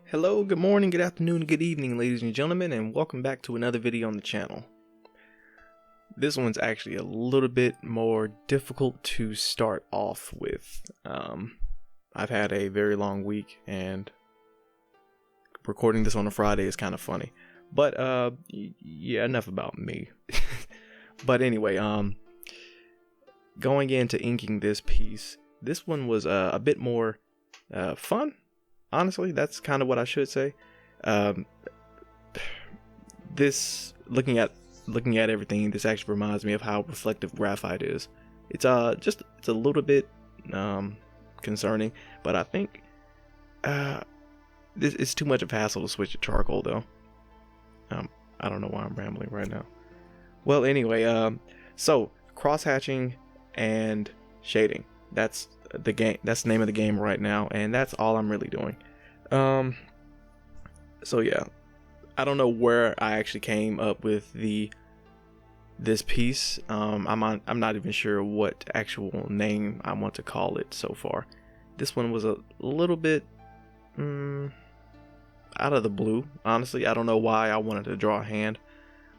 Hello, good morning, good afternoon, good evening, ladies and gentlemen, and welcome back to another video on the channel. This one's actually a little bit more difficult to start off with. I've had a very long week, and recording this on a Friday is kind of funny. But yeah, enough about me. But anyway, going into inking this piece, this one was a bit more fun. Honestly, that's kind of what I should say. This looking at everything, this actually reminds me of how reflective graphite is. It's a little bit concerning, but I think this is too much of a hassle to switch to charcoal though. I don't know why I'm rambling right now. Well, anyway, so cross hatching and shading. That's the game. That's the name of the game right now, and that's all I'm really doing. So yeah, I don't know where I actually came up with this piece. I'm not even sure what actual name I want to call it so far. This one was a little bit out of the blue. Honestly, I don't know why I wanted to draw a hand,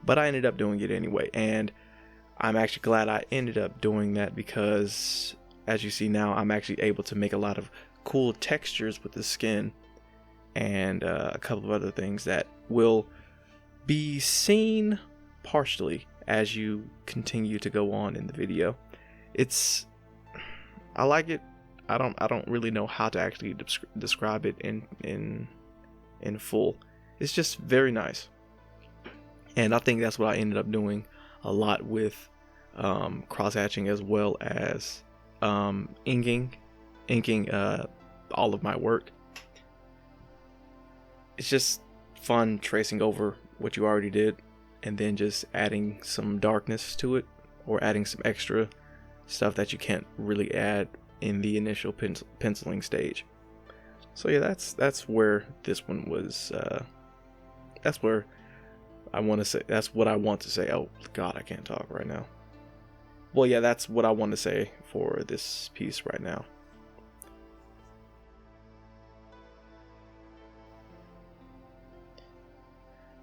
but I ended up doing it anyway, and I'm actually glad I ended up doing that because, as you see now, I'm actually able to make a lot of cool textures with the skin and a couple of other things that will be seen partially as you continue to go on in the video. I like it. I don't really know how to actually describe it in full. It's just very nice, and I think that's what I ended up doing a lot with cross hatching, as well as inking all of my work. It's just fun tracing over what you already did and then just adding some darkness to it, or adding some extra stuff that you can't really add in the initial penciling stage. So yeah, that's where this one was. That's where I want to say. That's what I want to say. Oh God, I can't talk right now. Well, yeah, that's what I want to say for this piece right now.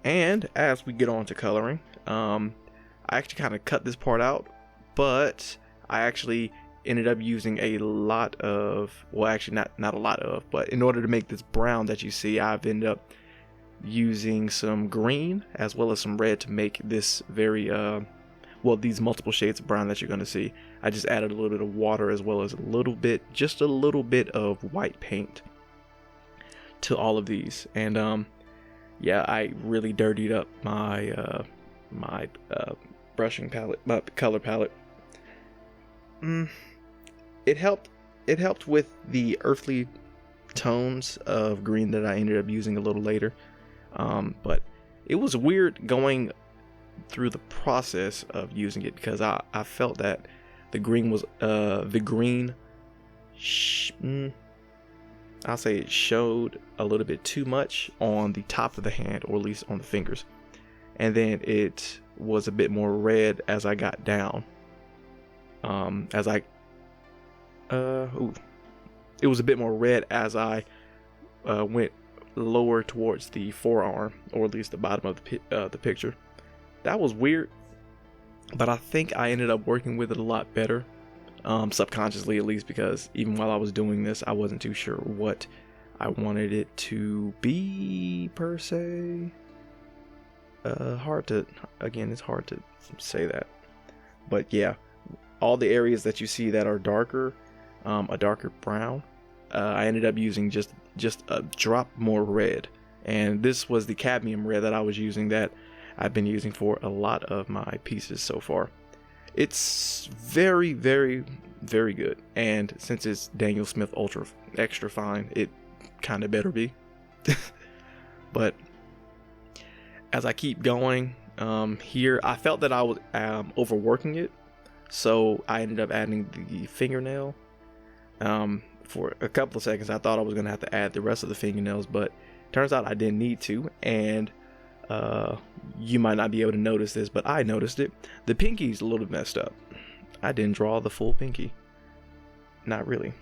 And as we get on to coloring, I actually kind of cut this part out, but I actually ended up using a lot of, well, actually not a lot of, but in order to make this brown that you see, I've ended up using some green as well as some red to make this very, well, these multiple shades of brown that you're going to see. I just added a little bit of water as well as just a little bit of white paint to all of these. And yeah, I really dirtied up my my brushing palette, my color palette. It helped with the earthly tones of green that I ended up using a little later. But it was weird going through the process of using it, because I felt that the green was I'll say it showed a little bit too much on the top of the hand, or at least on the fingers, and then it was a bit more red as I got down. It was a bit more red as I went lower towards the forearm, or at least the bottom of the picture. That was weird, but I think I ended up working with it a lot better. Subconsciously, at least, because even while I was doing this, I wasn't too sure what I wanted it to be per se. It's hard to say that, but yeah, all the areas that you see that are darker, a darker brown, I ended up using just a drop more red, and this was the cadmium red that I was using, that I've been using for a lot of my pieces so far. It's very, very, very good, and since it's Daniel Smith Ultra Extra Fine, it kind of better be. But as I keep going here, I felt that I was overworking it, so I ended up adding the fingernail. For a couple of seconds I thought I was going to have to add the rest of the fingernails, but turns out I didn't need to. And you might not be able to notice this, but I noticed it. The pinky's a little messed up. I didn't draw the full pinky. Not really.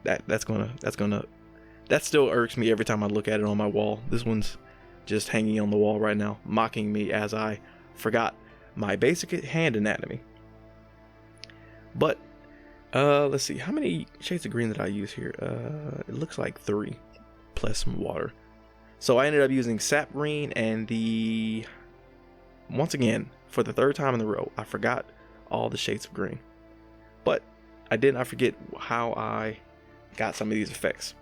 That's gonna that still irks me every time I look at it on my wall. This one's just hanging on the wall right now, mocking me as I forgot my basic hand anatomy. But let's see, how many shades of green did I use here? It looks like 3 plus some water. So I ended up using sap green and once again, for the 3rd time in a row, I forgot all the shades of green. But I did not forget how I got some of these effects.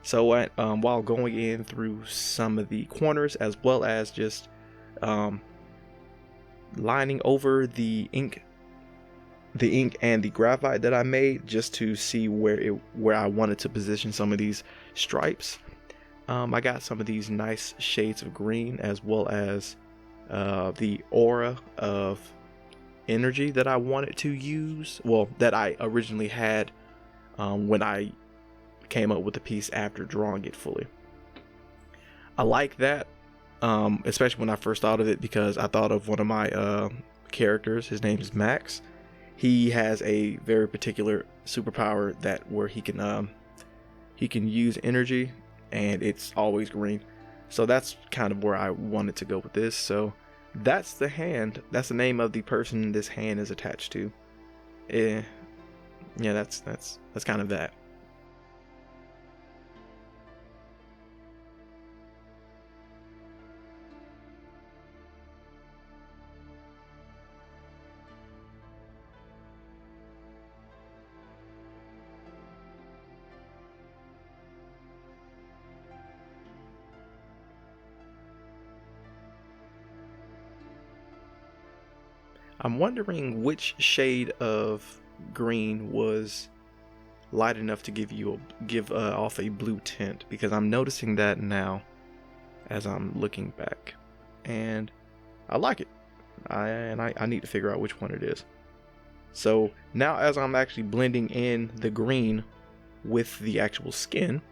So while going in through some of the corners, as well as just lining over the ink and the graphite that I made, just to see where I wanted to position some of these stripes, I got some of these nice shades of green, as well as the aura of energy that I wanted to use, well, that I originally had when I came up with the piece after drawing it fully. I like that, especially when I first thought of it, because I thought of one of my characters. His name is Max. He has a very particular superpower where he can use energy, and it's always green. So that's kind of where I wanted to go with this. So that's the hand. That's the name of the person this hand is attached to. Yeah, that's kind of that. I'm wondering which shade of green was light enough to give off a blue tint, because I'm noticing that now as I'm looking back, and I like it. I need to figure out which one it is. So now, as I'm actually blending in the green with the actual skin,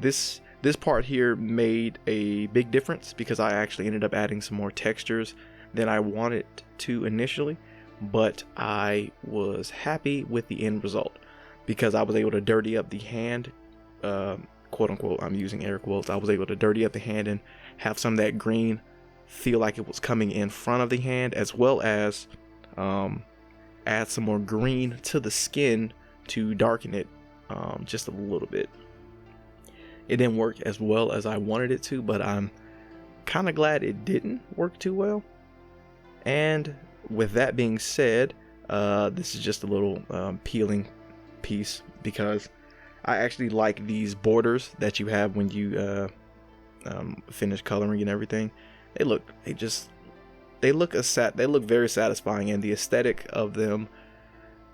this part here made a big difference, because I actually ended up adding some more textures than I wanted to initially, but I was happy with the end result, because I was able to dirty up the hand, quote unquote, I'm using air quotes. I was able to dirty up the hand and have some of that green feel like it was coming in front of the hand, as well as add some more green to the skin to darken it just a little bit. It didn't work as well as I wanted it to, but I'm kind of glad it didn't work too well. And with that being said, this is just a little peeling piece, because I actually like these borders that you have when you finish coloring and everything. They look very satisfying, and the aesthetic of them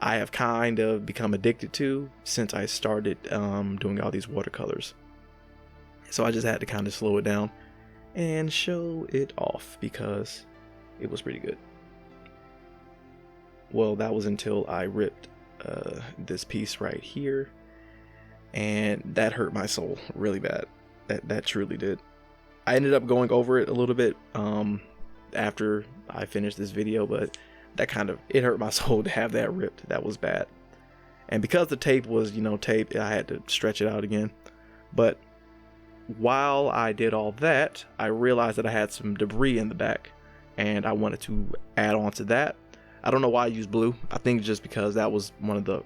I have kind of become addicted to since I started doing all these watercolors. So I just had to kind of slow it down and show it off, because it was pretty good. Well, that was until I ripped this piece right here, and that hurt my soul really bad. That truly did. I ended up going over it a little bit after I finished this video, but it hurt my soul to have that ripped. That was bad. And because the tape was, tape, I had to stretch it out again. But while I did all that, I realized that I had some debris in the back, and I wanted to add on to that. I don't know why I used blue. I think just because that was one of the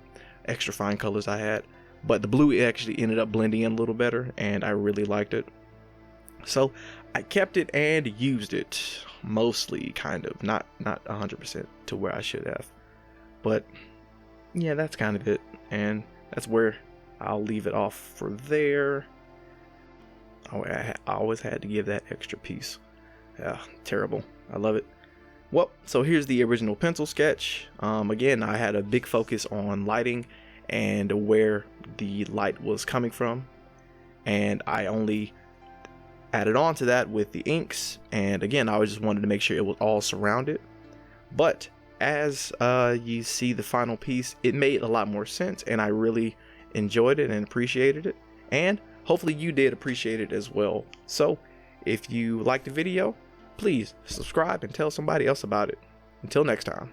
extra fine colors I had, but the blue actually ended up blending in a little better, and I really liked it. So I kept it and used it mostly, kind of, not 100% to where I should have. But yeah, that's kind of it, and that's where I'll leave it off for there. I always had to give that extra piece. Yeah, terrible. I love it. Well, so here's the original pencil sketch. Again, I had a big focus on lighting and where the light was coming from, and I only added on to that with the inks. And again, I just wanted to make sure it was all surrounded. But as you see the final piece, it made a lot more sense, and I really enjoyed it and appreciated it, and hopefully you did appreciate it as well. So if you liked the video, please subscribe and tell somebody else about it. Until next time.